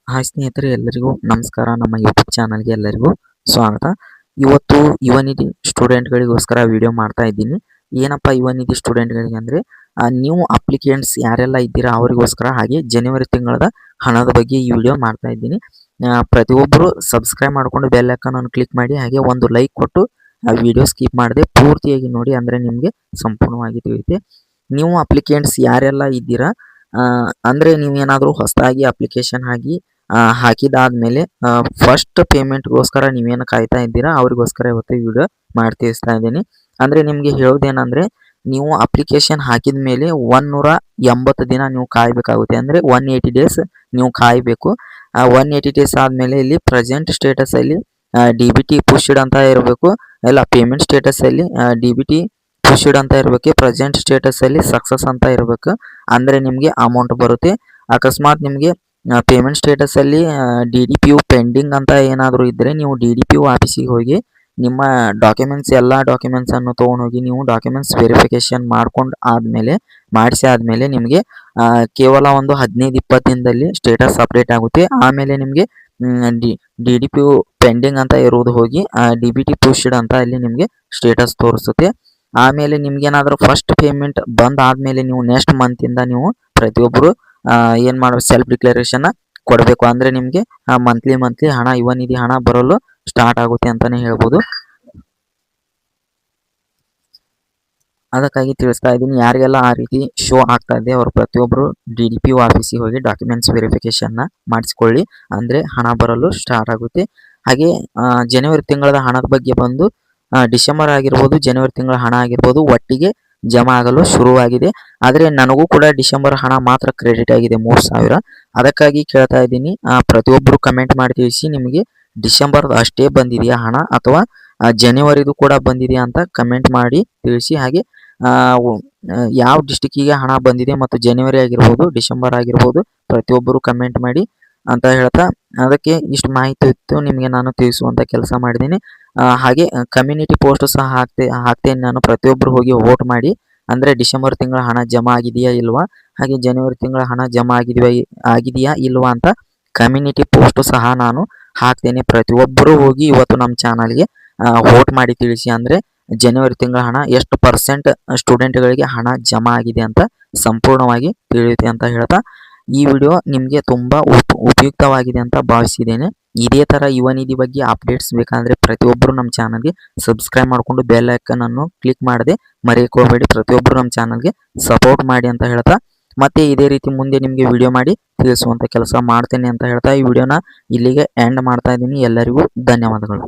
Hi ಸ್ನೇಹಿತರೆ, ಎಲ್ಲರಿಗೂ ನಮಸ್ಕಾರ. ನಮ್ಮ ಯೂಟ್ಯೂಬ್ ಚಾನಲ್ಗೆ ಎಲ್ಲರಿಗೂ ಸ್ವಾಗತ. ಇವತ್ತು ಯುವನಿಧಿ ಸ್ಟೂಡೆಂಟ್ಗಳಿಗೋಸ್ಕರ ವಿಡಿಯೋ ಮಾಡ್ತಾ ಇದ್ದೀನಿ. ಏನಪ್ಪ ಯುವನಿಧಿ ಸ್ಟೂಡೆಂಟ್ಗಳಿಗೆ ಅಂದರೆ, ನೀವು ಅಪ್ಲಿಕೆಂಟ್ಸ್ ಯಾರೆಲ್ಲ ಇದ್ದೀರಾ ಅವರಿಗೋಸ್ಕರ, ಹಾಗೆ ಜನವರಿ ತಿಂಗಳದ ಹಣದ ಬಗ್ಗೆ ಈ ವಿಡಿಯೋ ಮಾಡ್ತಾ ಇದ್ದೀನಿ. ಪ್ರತಿಯೊಬ್ಬರು ಸಬ್ಸ್ಕ್ರೈಬ್ ಮಾಡಿಕೊಂಡು ಬೆಲ್ ಐಕಾನ್ ಕ್ಲಿಕ್ ಮಾಡಿ, ಹಾಗೆ ಒಂದು ಲೈಕ್ ಕೊಟ್ಟು ಆ ವಿಡಿಯೋ ಸ್ಕಿಪ್ ಮಾಡದೆ ಪೂರ್ತಿಯಾಗಿ ನೋಡಿ, ಅಂದರೆ ನಿಮಗೆ ಸಂಪೂರ್ಣವಾಗಿ ತಿಳಿಯುತ್ತೆ. ನೀವು ಅಪ್ಲಿಕೆಂಟ್ಸ್ ಯಾರೆಲ್ಲ ಇದ್ದೀರಾ, ಅಂದರೆ ನೀವೇನಾದರೂ ಹೊಸದಾಗಿ ಅಪ್ಲಿಕೇಶನ್ ಹಾಕಿದಾದ್ಮೇಲೆ ಫಸ್ಟ್ ಪೇಮೆಂಟ್ಗೋಸ್ಕರ ನೀವೇನು ಕಾಯ್ತಾ ಇದ್ದೀರಾ ಅವರಿಗೋಸ್ಕರ ಇವತ್ತು ಈ ವಿಡಿಯೋ ಮಾಡಿ ತಿಳಿಸ್ತಾ ಇದ್ದೀನಿ. ಅಂದರೆ ನಿಮಗೆ ಹೇಳೋದೇನೆಂದರೆ, ನೀವು ಅಪ್ಲಿಕೇಶನ್ ಹಾಕಿದ ಮೇಲೆ 180 ದಿನ ನೀವು ಕಾಯಬೇಕಾಗುತ್ತೆ. ಅಂದರೆ 180 ಡೇಸ್ ನೀವು ಕಾಯಬೇಕು. 180 ಡೇಸ್ ಆದಮೇಲೆ ಇಲ್ಲಿ ಪ್ರೆಸೆಂಟ್ ಸ್ಟೇಟಸಲ್ಲಿ DBT ಪುಷ್ಡ್ ಅಂತ ಇರಬೇಕು, ಇಲ್ಲ ಪೇಮೆಂಟ್ ಸ್ಟೇಟಸಲ್ಲಿ DBT ಪುಷ್ಡ್ ಅಂತ ಇರಬೇಕು, ಪ್ರೆಸೆಂಟ್ ಸ್ಟೇಟಸಲ್ಲಿ ಸಕ್ಸಸ್ ಅಂತ ಇರಬೇಕು. ಅಂದರೆ ನಿಮಗೆ ಅಮೌಂಟ್ ಬರುತ್ತೆ. ಅಕಸ್ಮಾತ್ ನಿಮಗೆ ಪೇಮೆಂಟ್ ಸ್ಟೇಟಸಲ್ಲಿ DDPU ಪೆಂಡಿಂಗ್ ಅಂತ ಏನಾದರೂ ಇದ್ದರೆ, ನೀವು DDPU ಆಫೀಸಿಗೆ ಹೋಗಿ ನಿಮ್ಮ ಡಾಕ್ಯುಮೆಂಟ್ಸ್ ಎಲ್ಲ ಡಾಕ್ಯುಮೆಂಟ್ಸನ್ನು ತೊಗೊಂಡೋಗಿ ನೀವು ಡಾಕ್ಯುಮೆಂಟ್ಸ್ ವೆರಿಫಿಕೇಷನ್ ಮಾಡಿಸಿ ಆದಮೇಲೆ ನಿಮಗೆ ಕೇವಲ ಒಂದು 15-20 ದಿನದಲ್ಲಿ ಸ್ಟೇಟಸ್ ಅಪ್ಡೇಟ್ ಆಗುತ್ತೆ. ಆಮೇಲೆ ನಿಮಗೆ DDPU ಪೆಂಡಿಂಗ್ ಅಂತ ಇರುವುದು ಹೋಗಿ DBT ಪುಷ್ಡ್ ಅಂತ ಇಲ್ಲಿ ನಿಮಗೆ ಸ್ಟೇಟಸ್ ತೋರಿಸುತ್ತೆ. ಆಮೇಲೆ ನಿಮ್ಗೇನಾದರೂ ಫಸ್ಟ್ ಪೇಮೆಂಟ್ ಬಂದಾದಮೇಲೆ ನೀವು ನೆಕ್ಸ್ಟ್ ಮಂತಿಂದ ನೀವು ಪ್ರತಿಯೊಬ್ಬರು ಏನು ಮಾಡೋ ಸೆಲ್ಫ್ ಡಿಕ್ಲರೇಷನ್ನ ಕೊಡಬೇಕು. ಅಂದರೆ ನಿಮಗೆ ಮಂತ್ಲಿ ಹಣ ಯುವನಿಧಿ ಹಣ ಬರಲು ಸ್ಟಾರ್ಟ್ ಆಗುತ್ತೆ ಅಂತಲೇ ಹೇಳ್ಬೋದು. ಅದಕ್ಕಾಗಿ ತಿಳಿಸ್ತಾ ಇದ್ದೀನಿ, ಯಾರಿಗೆಲ್ಲ ಆ ರೀತಿ ಶೋ ಆಗ್ತಾ ಇದೆ ಅವರು ಪ್ರತಿಯೊಬ್ಬರು DDPU ಆಫೀಸಿಗೆ ಹೋಗಿ ಡಾಕ್ಯುಮೆಂಟ್ಸ್ ವೆರಿಫಿಕೇಷನ್ನ ಮಾಡಿಸ್ಕೊಳ್ಳಿ, ಅಂದರೆ ಹಣ ಬರಲು ಸ್ಟಾರ್ಟ್ ಆಗುತ್ತೆ. ಹಾಗೆ ಜನವರಿ ತಿಂಗಳದ ಹಣದ ಬಗ್ಗೆ ಬಂದು ಡಿಸೆಂಬರ್ ಆಗಿರ್ಬೋದು, ಜನವರಿ ತಿಂಗಳ ಹಣ ಆಗಿರ್ಬೋದು ಒಟ್ಟಿಗೆ ಜಮಾ ಆಗಲು ಶುರುವಾಗಿದೆ. ಆದರೆ ನನಗೂ ಕೂಡ ಡಿಸೆಂಬರ್ ಹಣ ಮಾತ್ರ ಕ್ರೆಡಿಟ್ ಆಗಿದೆ 3000. ಅದಕ್ಕಾಗಿ ಕೇಳ್ತಾ ಇದ್ದೀನಿ, ಪ್ರತಿಯೊಬ್ಬರು ಕಮೆಂಟ್ ಮಾಡಿ ತಿಳಿಸಿ, ನಿಮಗೆ ಡಿಸೆಂಬರ್ ಅಷ್ಟೇ ಬಂದಿದೆಯಾ ಹಣ ಅಥವಾ ಜನವರಿದು ಕೂಡ ಬಂದಿದೆಯಾ ಅಂತ ಕಮೆಂಟ್ ಮಾಡಿ ತಿಳಿಸಿ. ಹಾಗೆ ಯಾವ ಡಿಸ್ಟಿಕ್ಕಿಗೆ ಹಣ ಬಂದಿದೆ ಮತ್ತು ಜನವರಿ ಆಗಿರ್ಬೋದು ಡಿಸೆಂಬರ್ ಆಗಿರ್ಬೋದು ಪ್ರತಿಯೊಬ್ಬರು ಕಮೆಂಟ್ ಮಾಡಿ ಅಂತ ಹೇಳ್ತಾ, ಅದಕ್ಕೆ ಇಷ್ಟು ಮಾಹಿತಿ ಇತ್ತು ನಿಮಗೆ ನಾನು ತಿಳಿಸುವಂಥ ಕೆಲಸ ಮಾಡಿದ್ದೀನಿ. ಹಾಗೆ ಕಮ್ಯುನಿಟಿ ಪೋಸ್ಟ್ ಸಹ ಹಾಕ್ತೇನೆ ನಾನು. ಪ್ರತಿಯೊಬ್ಬರು ಹೋಗಿ ವೋಟ್ ಮಾಡಿ, ಅಂದರೆ ಡಿಸೆಂಬರ್ ತಿಂಗಳ ಹಣ ಜಮಾ ಆಗಿದೆಯಾ ಇಲ್ವಾ, ಹಾಗೆ ಜನವರಿ ತಿಂಗಳ ಹಣ ಜಮಾ ಆಗಿದೆಯಾ ಇಲ್ವಾ ಅಂತ ಕಮ್ಯುನಿಟಿ ಪೋಸ್ಟು ಸಹ ನಾನು ಹಾಕ್ತೇನೆ. ಪ್ರತಿಯೊಬ್ಬರು ಹೋಗಿ ಇವತ್ತು ನಮ್ಮ ಚಾನಲ್ಗೆ ವೋಟ್ ಮಾಡಿ ತಿಳಿಸಿ, ಅಂದರೆ ಜನವರಿ ತಿಂಗಳ ಹಣ ಎಷ್ಟು ಪರ್ಸೆಂಟ್ ಸ್ಟೂಡೆಂಟ್ಗಳಿಗೆ ಹಣ ಜಮಾ ಆಗಿದೆ ಅಂತ ಸಂಪೂರ್ಣವಾಗಿ ತಿಳಿಯುತ್ತೆ ಅಂತ ಹೇಳ್ತಾ, ಈ ವಿಡಿಯೋ ನಿಮಗೆ ತುಂಬ ಉಪಯುಕ್ತವಾಗಿದೆ ಅಂತ ಭಾವಿಸಿದ್ದೇನೆ. ಇದೇ ಥರ ಯುವನಿಧಿ ಬಗ್ಗೆ ಅಪ್ಡೇಟ್ಸ್ ಬೇಕಂದರೆ ಪ್ರತಿಯೊಬ್ಬರು ನಮ್ಮ ಚಾನಲ್ಗೆ ಸಬ್ಸ್ಕ್ರೈಬ್ ಮಾಡಿಕೊಂಡು ಬೆಲ್ ಐಕನನ್ನು ಕ್ಲಿಕ್ ಮಾಡದೆ ಮರೆಯಕ್ಕೆ ಹೋಗಬೇಡಿ. ಪ್ರತಿಯೊಬ್ಬರು ನಮ್ಮ ಚಾನಲ್ಗೆ ಸಪೋರ್ಟ್ ಮಾಡಿ ಅಂತ ಹೇಳ್ತಾ, ಮತ್ತೆ ಇದೇ ರೀತಿ ಮುಂದೆ ನಿಮಗೆ ವಿಡಿಯೋ ಮಾಡಿ ತಿಳಿಸುವಂಥ ಕೆಲಸ ಮಾಡ್ತೇನೆ ಅಂತ ಹೇಳ್ತಾ ಈ ವಿಡಿಯೋನ ಇಲ್ಲಿಗೆ ಎಂಡ್ ಮಾಡ್ತಾ ಇದ್ದೀನಿ. ಎಲ್ಲರಿಗೂ ಧನ್ಯವಾದಗಳು.